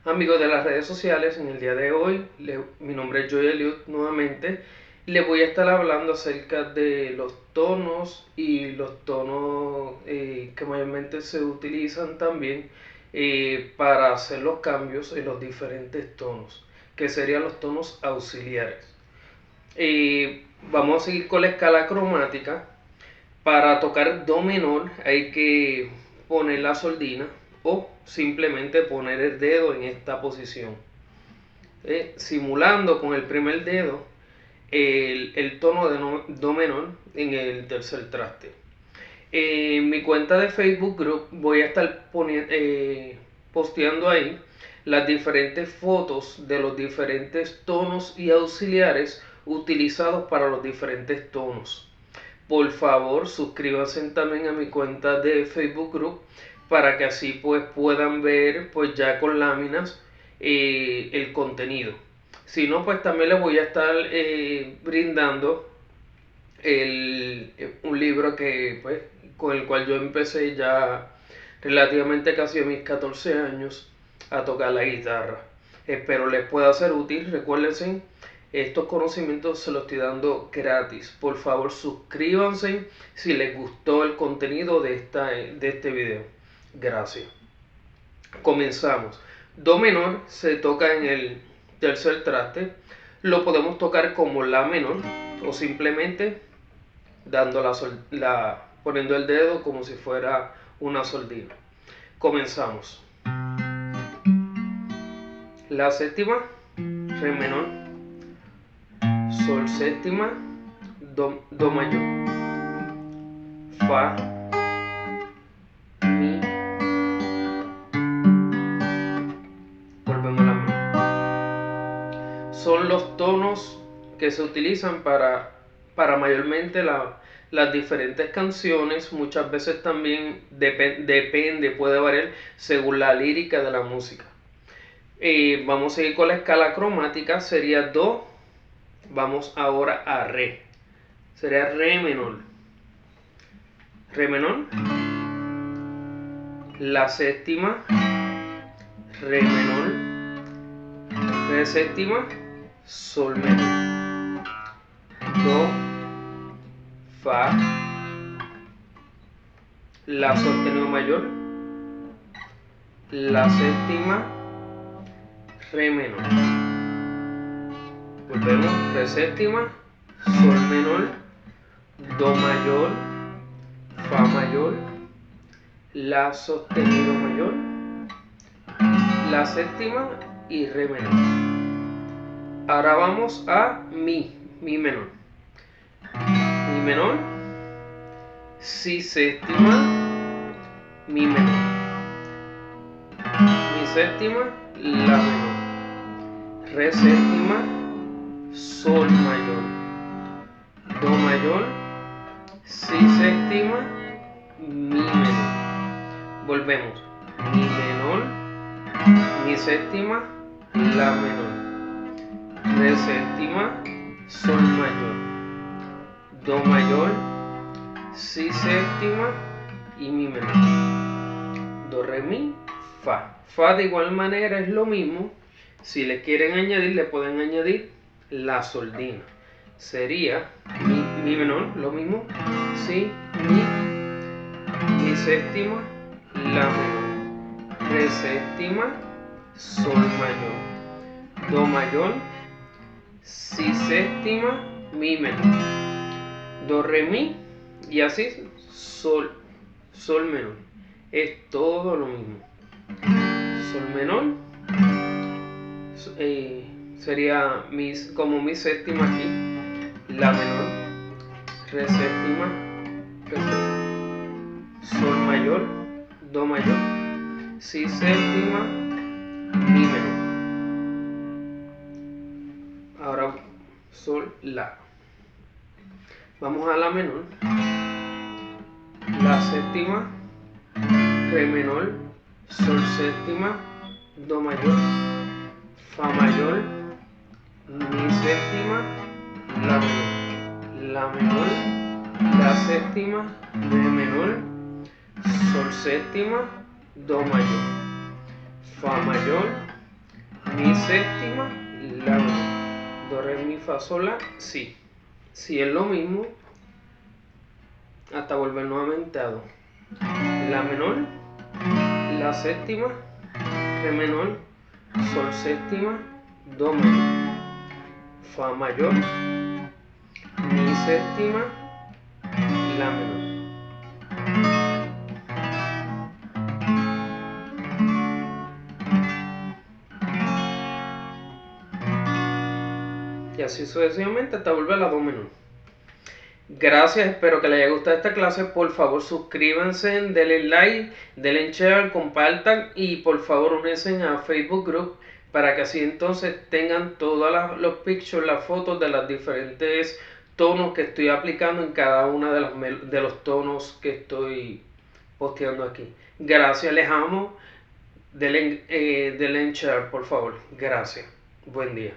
Amigos de las redes sociales, en el día de hoy, mi nombre es Joy Eliud nuevamente. Les voy a estar hablando acerca de los tonos y los tonos que mayormente se utilizan también para hacer los cambios en los diferentes tonos, que serían los tonos auxiliares. Vamos a seguir con la escala cromática. Para tocar do menor hay que poner la sordina o simplemente poner el dedo en esta posición, simulando con el primer dedo el tono de do menor en el tercer traste. En mi cuenta de Facebook Group voy a estar posteando ahí las diferentes fotos de los diferentes tonos y auxiliares utilizados para los diferentes tonos. Por favor, suscríbanse también a mi cuenta de Facebook Group para que así pues puedan ver pues ya con láminas el contenido. Si no, pues también les voy a estar brindando un libro que pues con el cual yo empecé ya relativamente casi a mis 14 años a tocar la guitarra. Espero les pueda ser útil. Recuérdense, estos conocimientos se los estoy dando gratis. Por favor, suscríbanse si les gustó el contenido de este video. Gracias. Comenzamos. Do menor se toca en el tercer traste. Lo podemos tocar como la menor o simplemente dando poniendo el dedo como si fuera una sordina. Comenzamos. La séptima, re menor, sol séptima, do mayor, fa, mi, volvemos a la menor. Son los tonos que se utilizan para mayormente las diferentes canciones. Muchas veces también depende, puede variar según la lírica de la música. Vamos a seguir con la escala cromática, sería do. Vamos ahora a re, sería re menor, la séptima, re menor, re séptima, sol menor, do, fa, la sostenido mayor, la séptima, re menor, volvemos, re séptima, sol menor, do mayor, fa mayor, la sostenido mayor, la séptima y re menor. Ahora vamos a mi menor, si séptima, mi menor, mi séptima, la menor, re séptima, sol mayor, do mayor, si séptima, mi menor. Volvemos, mi menor, mi séptima, la menor, re séptima, sol mayor, do mayor, si séptima y mi menor, do re mi, fa. Fa de igual manera es lo mismo. Si le quieren añadir, le pueden añadir la sordina. Sería mi menor, lo mismo, si, mi séptima, la menor, re séptima, sol mayor, do mayor, si séptima, mi menor, do re mi y así sol menor. Es todo lo mismo. Sol menor sería como mi séptima aquí, la menor, re séptima, sol mayor, do mayor, si séptima, mi menor. Ahora sol, la. Vamos a la menor, la séptima, re menor, sol séptima, do mayor, fa mayor, mi séptima, la menor, la séptima, re menor, sol séptima, do mayor, fa mayor, mi séptima, la menor. Do, re, mi, fa, sol, la, si. Si es lo mismo, hasta volver nuevamente a do. La menor, la séptima, re menor, sol séptima, do menor, fa mayor, mi séptima, la menor. Y así sucesivamente hasta volver a la do menor. Gracias, espero que les haya gustado esta clase. Por favor, suscríbanse, denle like, denle share, compartan y por favor únanse a Facebook Group para que así entonces tengan todos los pictures, las fotos de los diferentes tonos que estoy aplicando en cada uno de los tonos que estoy posteando aquí. Gracias, les amo. Denle share, por favor. Gracias. Buen día.